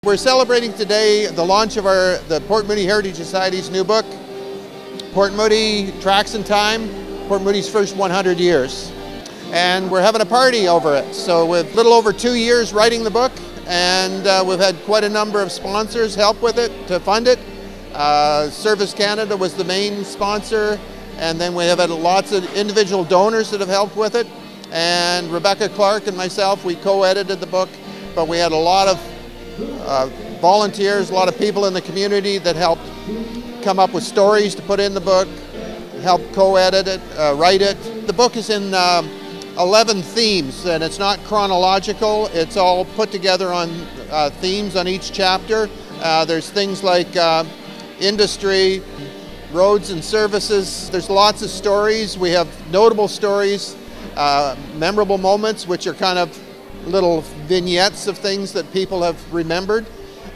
We're celebrating today the launch of the Port Moody Heritage Society's new book, Port Moody Tracks in Time, Port Moody's first 100 years. And we're having a party over it. So we've a little over 2 years writing the book, and we've had quite a number of sponsors help with it to fund it. Service Canada was the main sponsor, and then we have had lots of individual donors that have helped with it. And Rebecca Clark and myself, we co-edited the book, but we had a lot of volunteers, a lot of people in the community that helped come up with stories to put in the book, helped co-edit it, write it. The book is in 11 themes, and it's not chronological. It's all put together on themes on each chapter. There's things like industry, roads and services. There's lots of stories. We have notable stories, memorable moments, which are kind of little vignettes of things that people have remembered,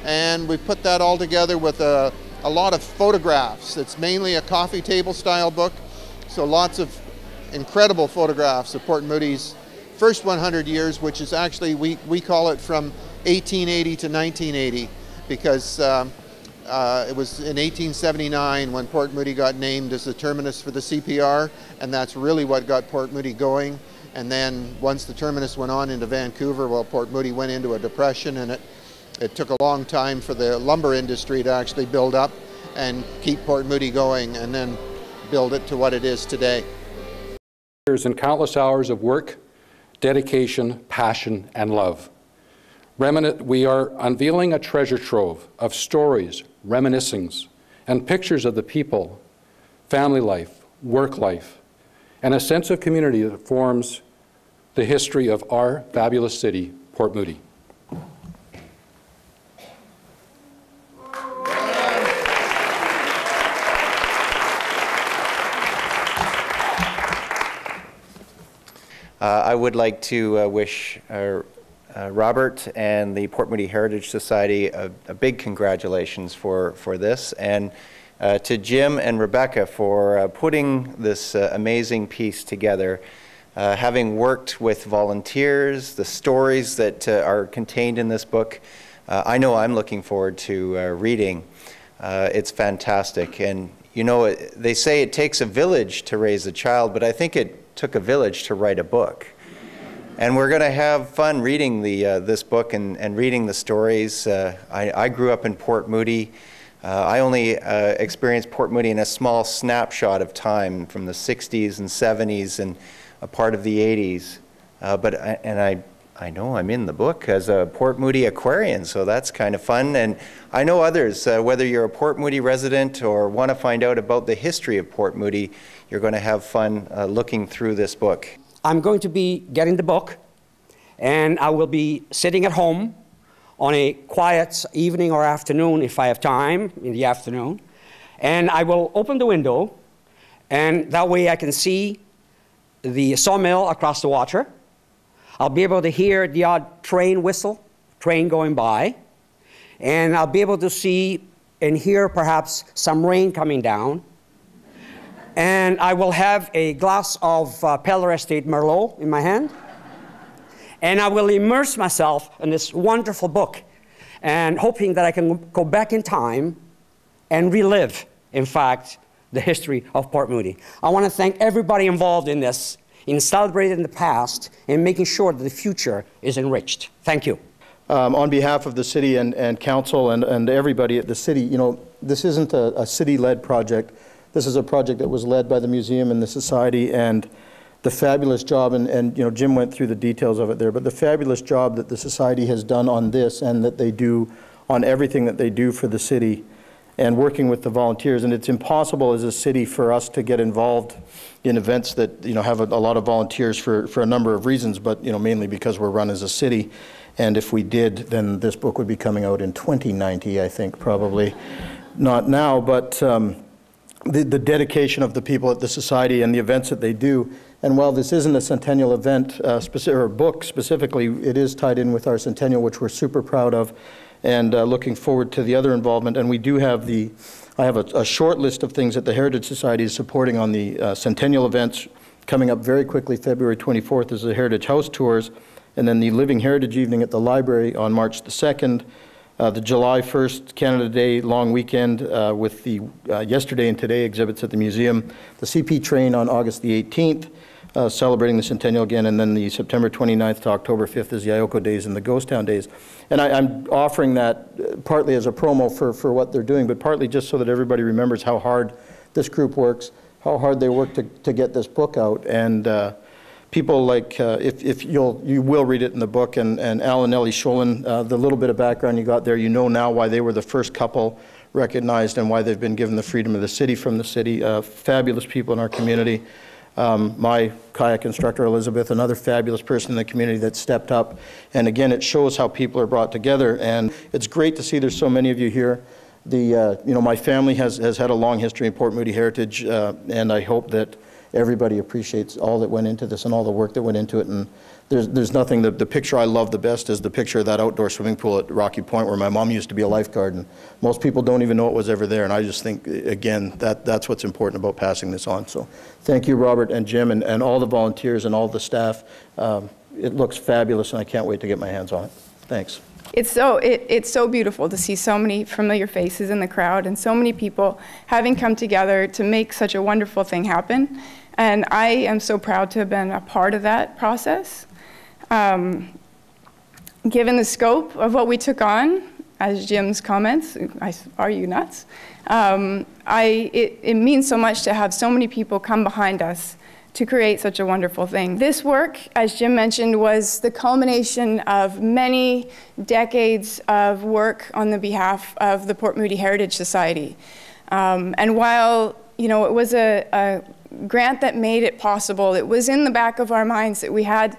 and we put that all together with a lot of photographs. It's mainly a coffee table style book, so lots of incredible photographs of Port Moody's first 100 years, which is actually, we call it from 1880 to 1980, because it was in 1879 when Port Moody got named as the terminus for the CPR, and that's really what got Port Moody going. And then once the terminus went on into Vancouver, well, Port Moody went into a depression, and it took a long time for the lumber industry to actually build up and keep Port Moody going, and then build it to what it is today. Years and countless hours of work, dedication, passion, and love. We are unveiling a treasure trove of stories, reminiscings, and pictures of the people, family life, work life, and a sense of community that forms the history of our fabulous city, Port Moody. I would like to wish Robert and the Port Moody Heritage Society a big congratulations for this, and to Jim and Rebecca for putting this amazing piece together. Having worked with volunteers, the stories that are contained in this book, I know I'm looking forward to reading. It's fantastic, and you know, they say it takes a village to raise a child, but I think it took a village to write a book. And we're going to have fun reading this book and reading the stories. I grew up in Port Moody. I only experienced Port Moody in a small snapshot of time from the 60s and 70s and a part of the 80s. I know I'm in the book as a Port Moody Aquarian, so that's kind of fun. And I know others, whether you're a Port Moody resident or want to find out about the history of Port Moody, you're going to have fun looking through this book. I'm going to be getting the book, and I will be sitting at home on a quiet evening or afternoon, if I have time in the afternoon, and I will open the window, and that way I can see the sawmill across the water. I'll be able to hear the odd train whistle, train going by, and I'll be able to see and hear perhaps some rain coming down. And I will have a glass of Peller Estate Merlot in my hand, and I will immerse myself in this wonderful book, and hoping that I can go back in time and relive, in fact, the history of Port Moody. I want to thank everybody involved in this, in celebrating the past and making sure that the future is enriched. Thank you. On behalf of the city and council and everybody at the city, you know, this isn't a city-led project. This is a project that was led by the museum and the society, and the fabulous job, and you know, Jim went through the details of it there, but the fabulous job that the society has done on this, and that they do on everything that they do for the city, and working with the volunteers. And it's impossible as a city for us to get involved in events that, you know, have a lot of volunteers for a number of reasons, but, you know, mainly because we're run as a city. And if we did, then this book would be coming out in 2090, I think, probably not now, but the dedication of the people at the society and the events that they do. And while this isn't a centennial event, or book specifically, it is tied in with our centennial, which we're super proud of, and looking forward to the other involvement. And we do have I have a short list of things that the Heritage Society is supporting on the centennial events. Coming up very quickly, February 24th is the Heritage House Tours, and then the Living Heritage Evening at the library on March the 2nd. The July 1st Canada Day long weekend with the yesterday and today exhibits at the museum. The CP train on August the 18th, celebrating the centennial again, and then the September 29th to October 5th is the Ioko Days and the Ghost Town Days. And I'm offering that partly as a promo for what they're doing, but partly just so that everybody remembers how hard this group works, how hard they work to get this book out. And people like, if you will read it in the book, and Al and Ellie Sholin, the little bit of background you got there, you know now why they were the first couple recognized and why they've been given the freedom of the city from the city. Fabulous people in our community. My kayak instructor, Elizabeth, another fabulous person in the community that stepped up. And again, it shows how people are brought together. And it's great to see there's so many of you here. My family has had a long history in Port Moody Heritage, and I hope that everybody appreciates all that went into this and all the work that went into it. And there's nothing, the picture I love the best is the picture of that outdoor swimming pool at Rocky Point where my mom used to be a lifeguard, and most people don't even know it was ever there. And I just think, again, that's what's important about passing this on. So thank you, Robert and Jim, and all the volunteers and all the staff. It looks fabulous, and I can't wait to get my hands on it. Thanks. It's so beautiful to see so many familiar faces in the crowd and so many people having come together to make such a wonderful thing happen. And I am so proud to have been a part of that process. Given the scope of what we took on, as Jim's comments, are you nuts? It means so much to have so many people come behind us to create such a wonderful thing. This work, as Jim mentioned, was the culmination of many decades of work on the behalf of the Port Moody Heritage Society. And while it was a grant that made it possible, it was in the back of our minds that we had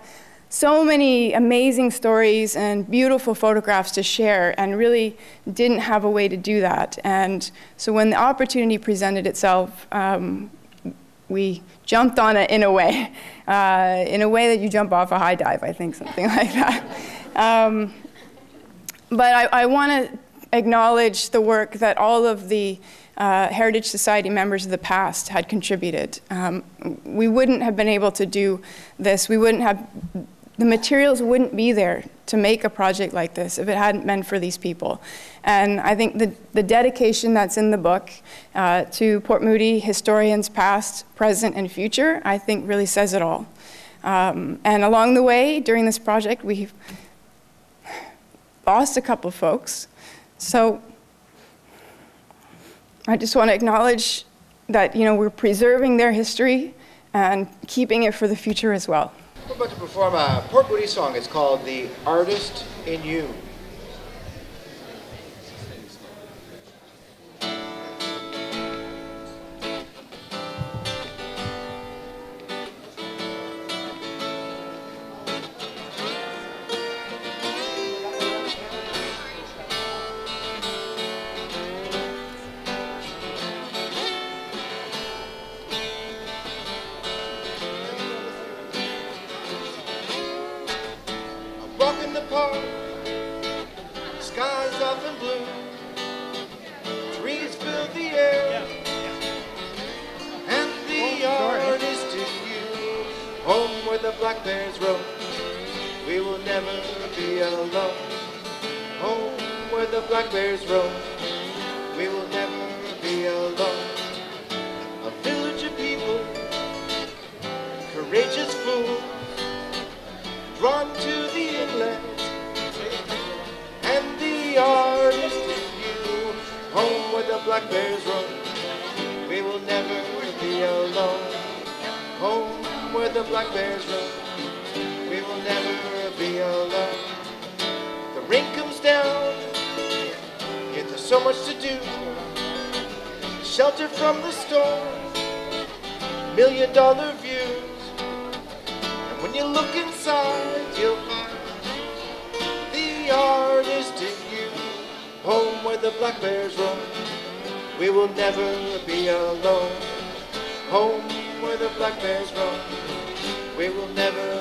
so many amazing stories and beautiful photographs to share, and really didn't have a way to do that. And so when the opportunity presented itself, we jumped on it in a way that you jump off a high dive, I think, something like that. But I want to acknowledge the work that all of the Heritage Society members of the past had contributed. We wouldn't have been able to do this. The materials wouldn't be there to make a project like this if it hadn't been for these people. And I think the dedication that's in the book to Port Moody historians past, present, and future, I think really says it all. And along the way, during this project, we've lost a couple folks. So I just want to acknowledge that we're preserving their history and keeping it for the future as well. We're about to perform a Port Moody song. It's called The Artist in You. Walk in the park, skies often blue, trees fill the air, and the artist in you, home where the black bears roam, we will never be alone. Home where the black bears roam, we will never be alone. A village of people, courageous fools, drawn to the inlet, and the artist in you, home where the black bears roam, we will never be alone. Home where the black bears roam, we will never be alone. The rain comes down, yet there's so much to do. Shelter from the storm, $1 million views. When you look inside, you'll find the artist in you, home where the black bears roam, we will never be alone. Home where the black bears roam, we will never